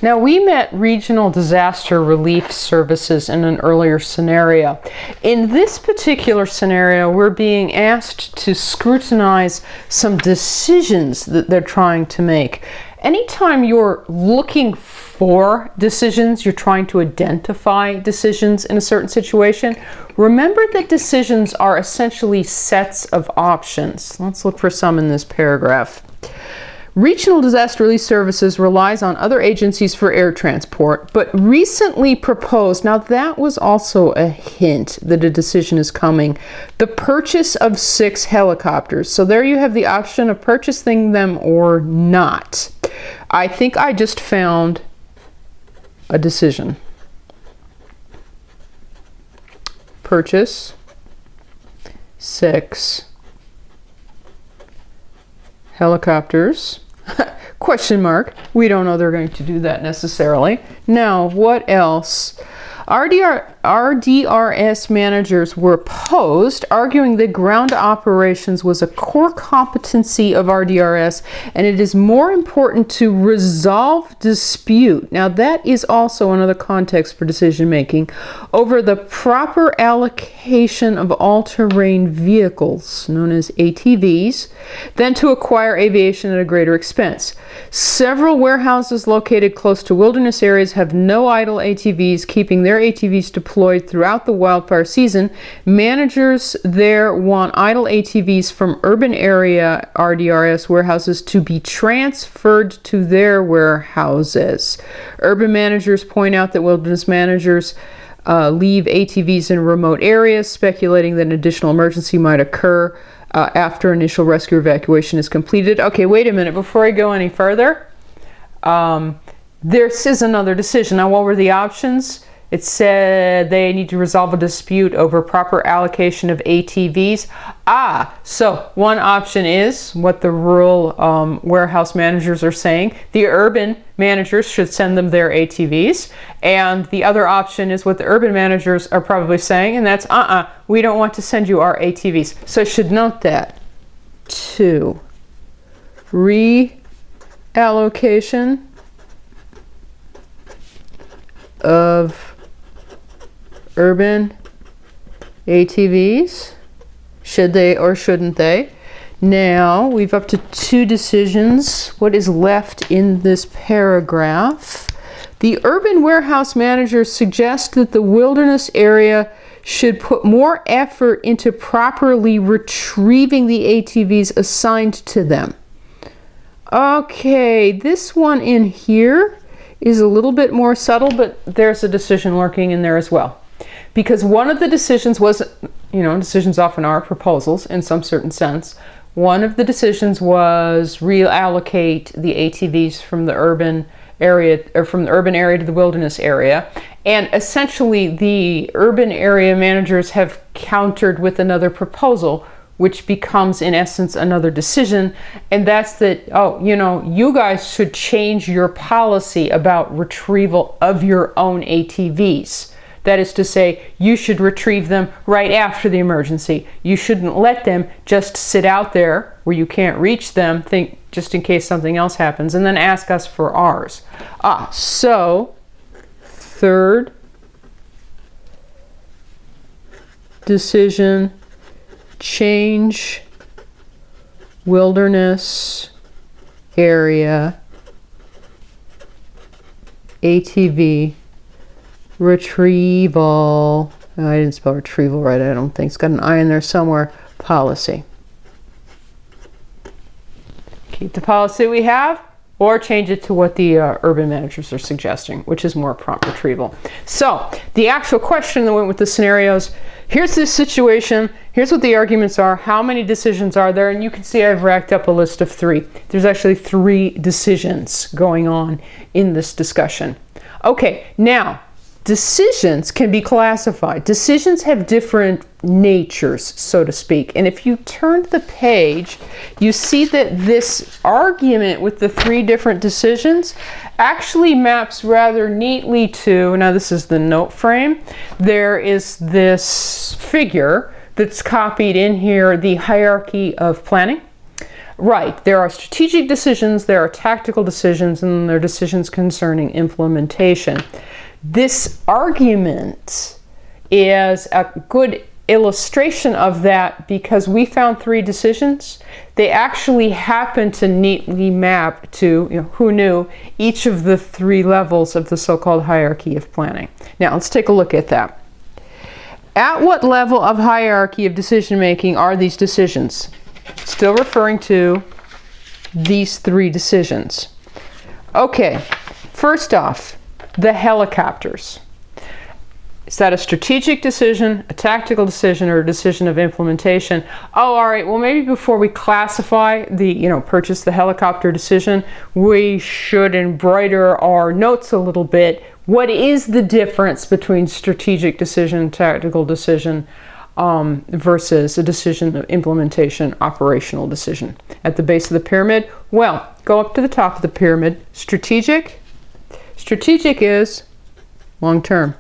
Now, we met regional disaster relief services in an earlier scenario. In this particular scenario, we're being asked to scrutinize some decisions that they're trying to make. Anytime you're looking for decisions, you're trying to identify decisions in a certain situation, remember that decisions are essentially sets of options. Let's look for some in this paragraph. Regional Disaster Relief Services relies on other agencies for air transport, but recently proposed, now that was also a hint that a decision is coming, the purchase of 6 helicopters. So there you have the option of purchasing them or not. I think I just found a decision. Purchase 6 helicopters. Question mark. We don't know they're going to do that necessarily. Now, what else? RDRS managers were opposed, arguing that ground operations was a core competency of RDRS and it is more important to resolve dispute. Now, that is also another context for decision making over the proper allocation of all-terrain vehicles, known as ATVs, than to acquire aviation at a greater expense. Several warehouses located close to wilderness areas have no idle ATVs, keeping their ATVs deployed throughout the wildfire season. Managers there want idle ATVs from urban area RDRS warehouses to be transferred to their warehouses. Urban managers point out that wilderness managers leave ATVs in remote areas, speculating that an additional emergency might occur after initial rescue evacuation is completed. Okay, wait a minute. Before I go any further, this is another decision. Now, what were the options? It said they need to resolve a dispute over proper allocation of ATVs. So one option is what the rural warehouse managers are saying. The urban managers should send them their ATVs. And the other option is what the urban managers are probably saying, and that's, we don't want to send you our ATVs. So I should note that. 2, reallocation of urban ATVs. Should they or shouldn't they? Now we've up to 2 decisions. What is left in this paragraph? The urban warehouse managers suggest that the wilderness area should put more effort into properly retrieving the ATVs assigned to them. Okay, this one in here is a little bit more subtle, but there's a decision lurking in there as well. Because one of the decisions was, decisions often are proposals in some certain sense. One of the decisions was reallocate the ATVs from the urban area, or from the urban area to the wilderness area. And essentially the urban area managers have countered with another proposal, which becomes in essence another decision. And that's that, you guys should change your policy about retrieval of your own ATVs. That is to say, you should retrieve them right after the emergency. You shouldn't let them just sit out there where you can't reach them, think just in case something else happens, and then ask us for ours. So, third decision, change wilderness area ATV retrieval. I didn't spell retrieval right, I don't think. It's got an I in there somewhere. Policy. Keep the policy we have, or change it to what the urban managers are suggesting, which is more prompt retrieval. So the actual question that went with the scenarios, here's this situation, here's what the arguments are, how many decisions are there, and you can see I've racked up a list of 3. There's actually 3 decisions going on in this discussion. Okay, now decisions can be classified. Decisions have different natures, so to speak. And if you turn the page, you see that this argument with the 3 different decisions actually maps rather neatly to, now this is the note frame, there is this figure that's copied in here, the hierarchy of planning. Right, there are strategic decisions, there are tactical decisions, and there are decisions concerning implementation. This argument is a good illustration of that because we found 3 decisions. They actually happen to neatly map to, who knew, each of the 3 levels of the so-called hierarchy of planning. Now let's take a look at that. At what level of hierarchy of decision making are these decisions? Still referring to these 3 decisions. Okay, first off, the helicopters. Is that a strategic decision, a tactical decision, or a decision of implementation? Oh, all right, well maybe before we classify the, purchase the helicopter decision, we should embroider our notes a little bit. What is the difference between strategic decision, tactical decision, versus a decision of implementation, operational decision? At the base of the pyramid, well, go up to the top of the pyramid. Strategic is long-term.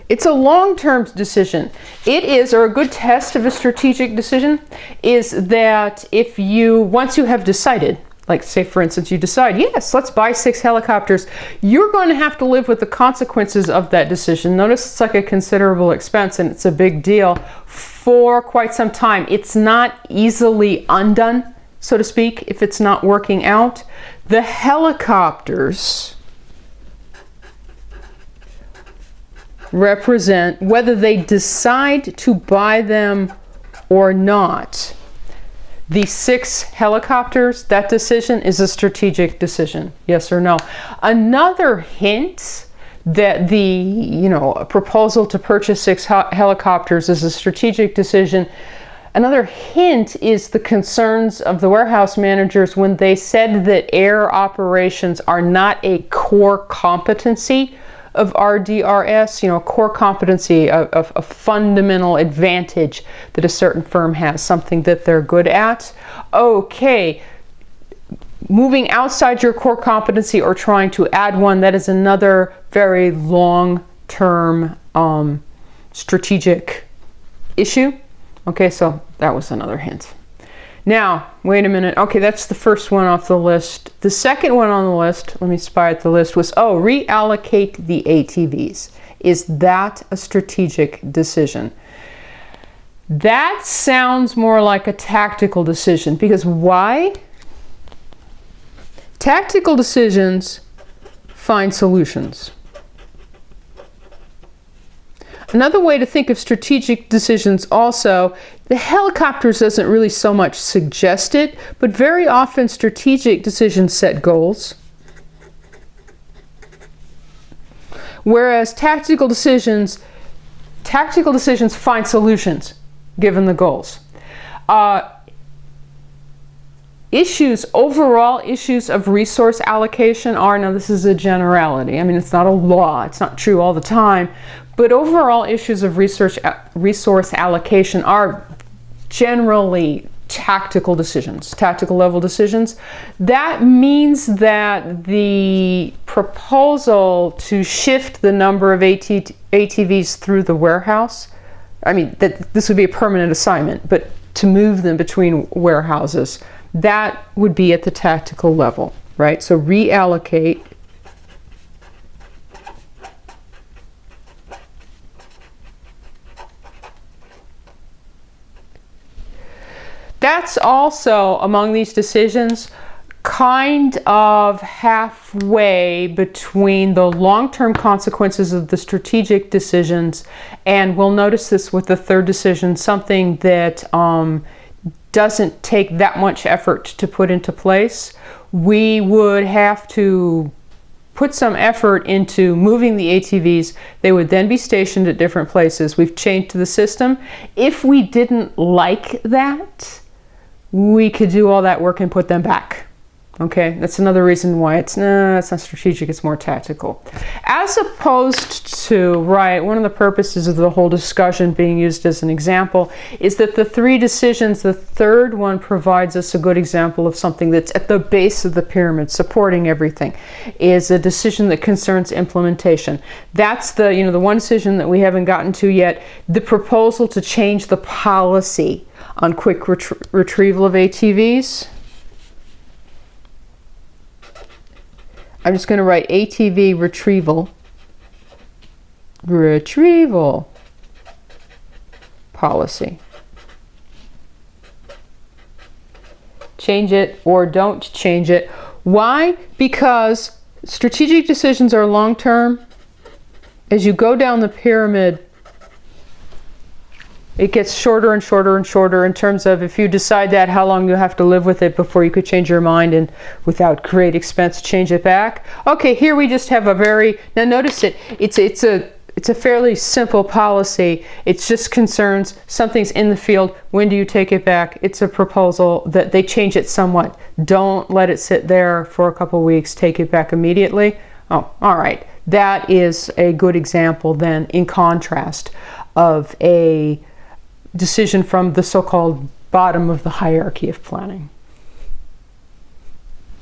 It's a long-term decision. It is, or a good test of a strategic decision is that once you have decided, like say for instance you decide, yes, let's buy 6 helicopters, you're going to have to live with the consequences of that decision. Notice it's like a considerable expense and it's a big deal for quite some time. It's not easily undone, so to speak, if it's not working out. The helicopters represent whether they decide to buy them or not. The 6 helicopters, that decision is a strategic decision, yes or no. Another hint that the proposal to purchase 6 helicopters is a strategic decision. Another hint is the concerns of the warehouse managers when they said that air operations are not a core competency of RDRS, a core competency, a fundamental advantage that a certain firm has, something that they're good at. Okay, moving outside your core competency or trying to add one, that is another very long-term strategic issue. Okay, so that was another hint. Now, wait a minute. Okay, that's the first one off the list. The second one on the list, let me spy at the list, was, reallocate the ATVs. Is that a strategic decision? That sounds more like a tactical decision, because why? Tactical decisions find solutions. Another way to think of strategic decisions also, the helicopters doesn't really so much suggest it, but very often strategic decisions set goals. Whereas tactical decisions find solutions given the goals. Overall issues of resource allocation are, now this is a generality, I mean it's not a law, it's not true all the time, but overall issues of resource allocation are generally tactical decisions, tactical level decisions. That means that the proposal to shift the number of ATVs through the warehouse, I mean that this would be a permanent assignment, but to move them between warehouses, that would be at the tactical level, right? So reallocate. That's also, among these decisions, kind of halfway between the long-term consequences of the strategic decisions, and we'll notice this with the third decision, something that doesn't take that much effort to put into place. We would have to put some effort into moving the ATVs. They would then be stationed at different places. We've changed the system. If we didn't like that, we could do all that work and put them back. Okay, that's another reason why it's not strategic, it's more tactical. As opposed to, right, one of the purposes of the whole discussion being used as an example is that the 3 decisions, the third one provides us a good example of something that's at the base of the pyramid, supporting everything, is a decision that concerns implementation. That's the one decision that we haven't gotten to yet, the proposal to change the policy on quick retrieval of ATVs. I'm just going to write ATV retrieval policy. Change it or don't change it. Why? Because strategic decisions are long-term. As you go down the pyramid, it gets shorter and shorter and shorter in terms of if you decide that, how long you have to live with it before you could change your mind and without great expense change it back. Okay, here we just have a very, now notice it's a fairly simple policy. It just concerns something's in the field. When do you take it back? It's a proposal that they change it somewhat. Don't let it sit there for a couple weeks. Take it back immediately. Oh, all right. That is a good example then, in contrast, of a decision from the so-called bottom of the hierarchy of planning.